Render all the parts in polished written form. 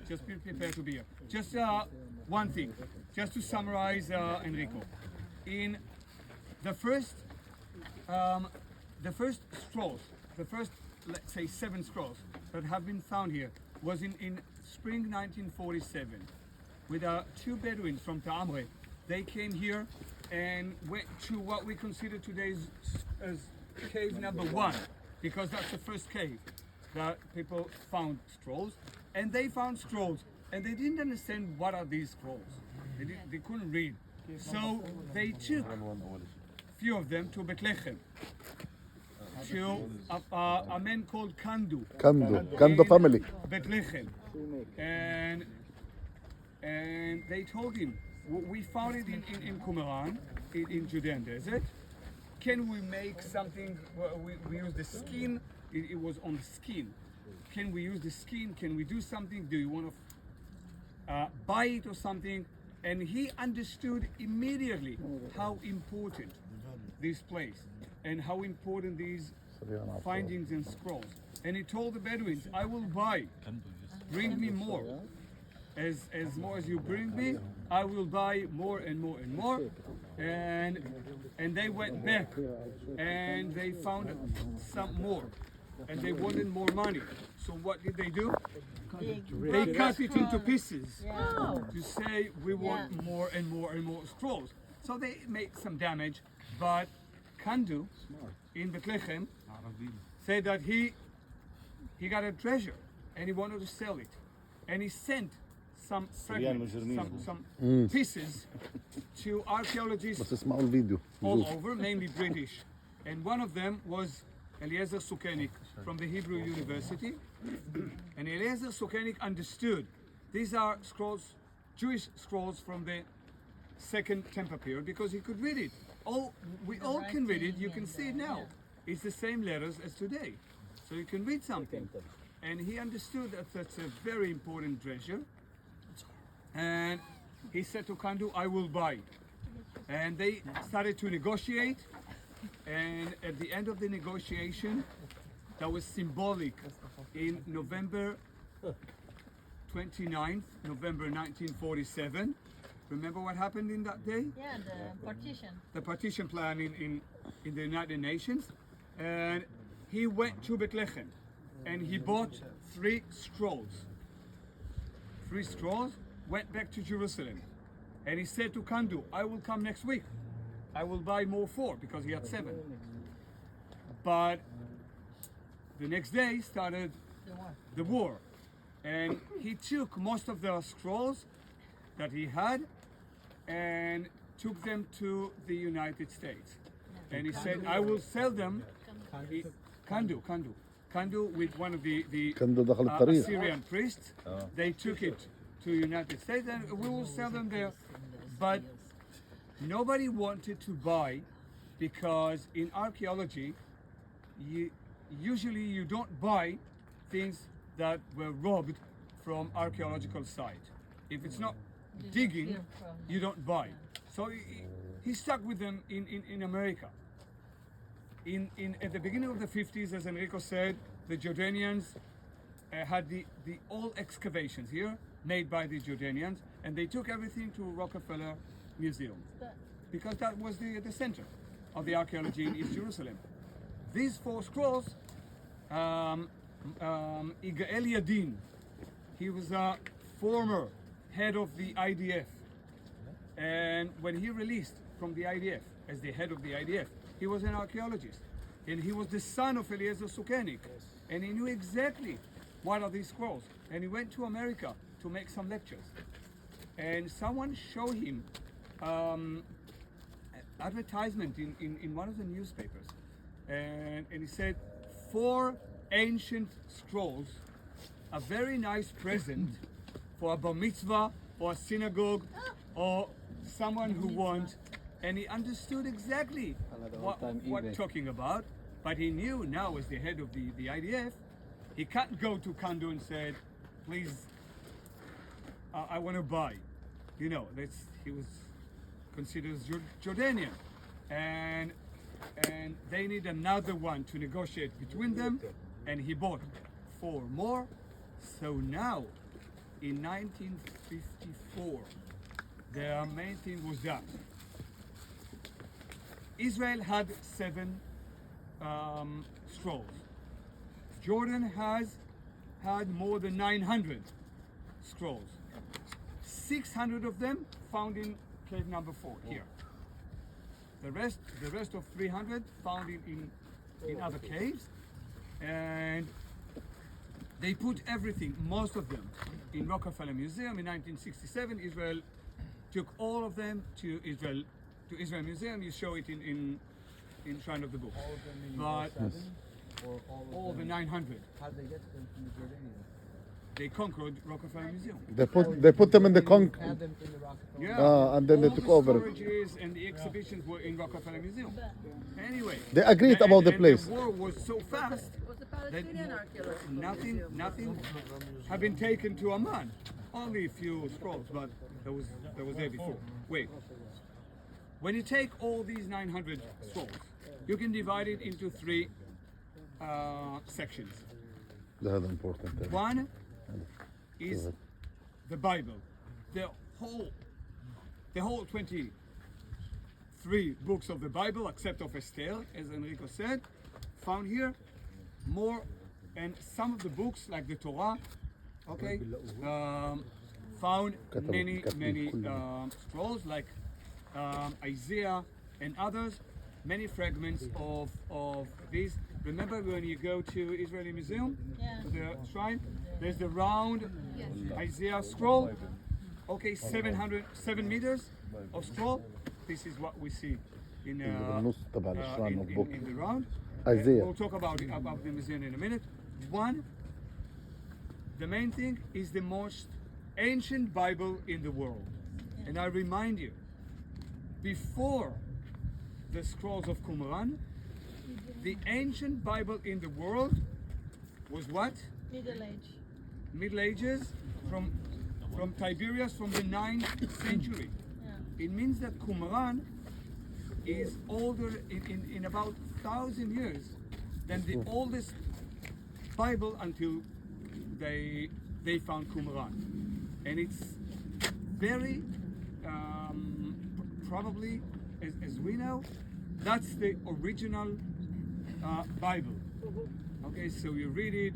Just be prepared to be here. Just one thing, just to summarize, Enrico. In the first scrolls, the first, let's say, 7 scrolls that have been found here was in spring 1947 with 2 Bedouins from Ta'amre. They came here and went to what we consider today as cave number 1, because that's the first cave that people found scrolls. And they found scrolls, and they didn't understand what are these scrolls. They couldn't read. So they took a few of them to Bethlehem, to a man called Kandu. Kandu family. Bethlehem. And they told him, we found it in Qumran, in Judean desert. Can we make something? We use the skin. It was on the skin. Can we use the skin? Can we do something? Do you want to buy it or something? And he understood immediately how important this place and how important these findings and scrolls. And he told the Bedouins, I will buy, bring me more. As more as you bring me, I will buy more and more and more. And they went back and they found some more. And they wanted more money. So what did they do? They cut it into pieces to say we want more and more and more scrolls. So they made some damage, but Kandu in Bethlehem said that he got a treasure and he wanted to sell it. And he sent some fragments, some pieces to archaeologists all over, mainly British. And one of them was Eliezer Sukenik from the Hebrew University. And Eliezer Sukenik understood these are scrolls, Jewish scrolls from the Second Temple period, because he could read it. We all can read it, you can see it now. It's the same letters as today. So you can read something. And he understood that that's a very important treasure. And he said to Kandu, I will buy. And they started to negotiate. And at the end of the negotiation, that was symbolic, in November 29th, November 1947. Remember what happened in that day? Yeah, the partition. The partition plan in the United Nations. And he went to Bethlehem and he bought 3 scrolls. 3 scrolls, went back to Jerusalem. And he said to Kandu, I will come next week. I will buy more 4, because he had 7. But the next day started the war. And he took most of the scrolls that he had and took them to the United States. And he said, I will sell them. Kandu with one of the Assyrian priests. They took it to the United States and we will sell them there. But nobody wanted to buy, because in archaeology, usually you don't buy things that were robbed from archaeological site. If it's not digging, you don't buy. So he stuck with them in America. At the beginning of the 50s, as Enrico said, the Jordanians had the all excavations here made by the Jordanians, and they took everything to Rockefeller Museum, because that was the center of the archaeology in East Jerusalem. These 4 scrolls, Igael Yadin, he was a former head of the IDF, and when he released from the IDF as the head of the IDF, he was an archaeologist, and he was the son of Eliezer Sukenik, and he knew exactly what are these scrolls, and he went to America to make some lectures, and someone showed him advertisement in one of the newspapers, and he said 4 ancient scrolls, a very nice present for a bar mitzvah or a synagogue or someone who wants, and he understood exactly what talking about, but he knew now as the head of the IDF, he can't go to Kandu and said, please, I want to buy. You know, he was considered Jordanian, and they need another one to negotiate between them, and he bought 4 more. So now in 1954, the main thing was that Israel had 7 scrolls. Jordan has had more than 900 scrolls. 600 of them found in cave number 4 here. The rest of 300 found in other caves, and they put everything, most of them, in Rockefeller Museum in 1967. Israel took all of them to Israel Museum. You show it in front of the book. All of them in But 7 or all of the them? 900, How did they get them from the Jordanians? they conquered Rockefeller Museum. They put them in the Had them in the Rockefeller. Yeah, and then they all took the over. storages and the exhibitions were in Rockefeller Museum. Anyway, They agreed about the place. The war was so fast Was the that Palestinian archaeological museum. nothing had been taken to Amman. Only a few scrolls, but that was there before. Wait, when you take all these 900 scrolls, you can divide it into 3 sections. هذا important. One is the Bible, the whole 23 books of the Bible, except of Esther, as Enrico said, found here. More, and some of the books like the Torah, okay, found many scrolls like Isaiah and others, many fragments of these. Remember when you go to Israeli Museum, to the shrine, there's the round Isaiah scroll, okay, 7 meters of scroll. This is what we see in the round. Isaiah. We'll talk about the museum in a minute. One, the main thing is the most ancient Bible in the world. And I remind you, before the scrolls of Qumran, the ancient Bible in the world was what? Middle Age. Middle Ages, from Tiberias, from the 9th century. Yeah. It means that Qumran is older in about 1,000 years than the oldest Bible until they found Qumran. And it's very probably, as we know, that's the original Bible. Okay, so you read it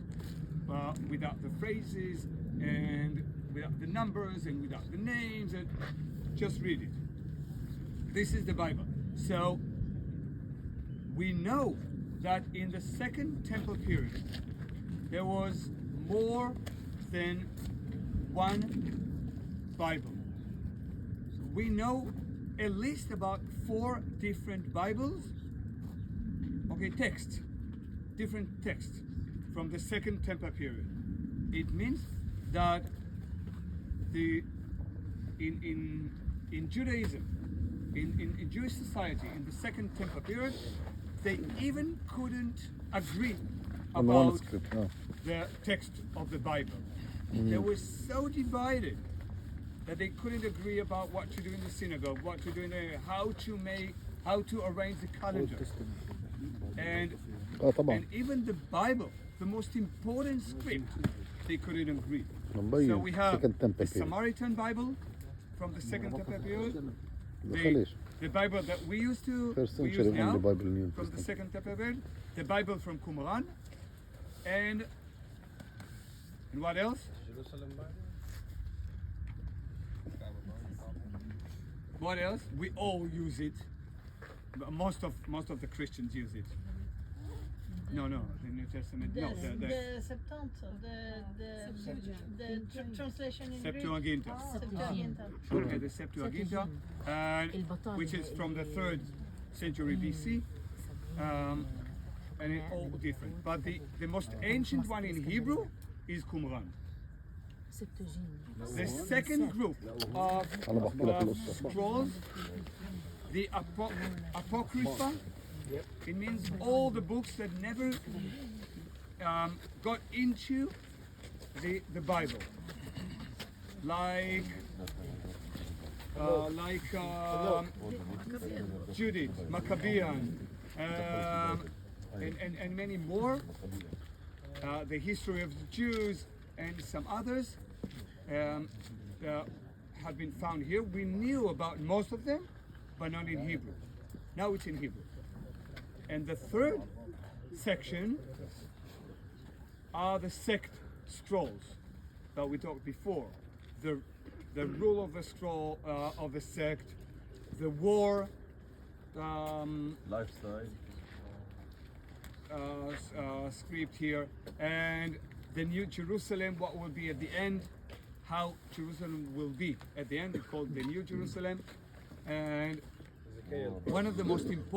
without the phrases and without the numbers and without the names, and just read it. This is the Bible. So we know that in the Second Temple period there was more than one Bible. So we know at least about 4 different Bibles, okay, different texts from the Second Temple period. It means that in Judaism, in Jewish society, in the Second Temple period, they even couldn't agree On the about manuscript, no. the text of the Bible. They were so divided that they couldn't agree about what to do in the synagogue, what to do how to arrange the calendar. And even the Bible, the most important script, they couldn't agree. So we have Second Temple the period. Samaritan Bible from the Second Temple period, بخليش. the Bible that we use First we use century now only Bible in New from the Testament. Second Temple period, the Bible from Qumran, and what else? What else? We all use it. But most of the Christians use it. No, the New Testament. No, The Septante, the translation in Greek. Septuaginta. Septuaginta. Okay, the Septuaginta, which is from the 3rd century BC, and it's all different. But the most ancient one in Hebrew is Qumran. The second group of scrolls, the Apocrypha, it means all the books that never got into the Bible, like Judith, Maccabean, and many more. The history of the Jews and some others. have been found here. We knew about most of them, but not in Hebrew. Now it's in Hebrew. And the third section are the sect scrolls that we talked before. The rule of the scroll of the sect, the war, Lifestyle. script here, and the New Jerusalem, what will be at the end, how Jerusalem will be at the end. It's called the New Jerusalem, and one of the most important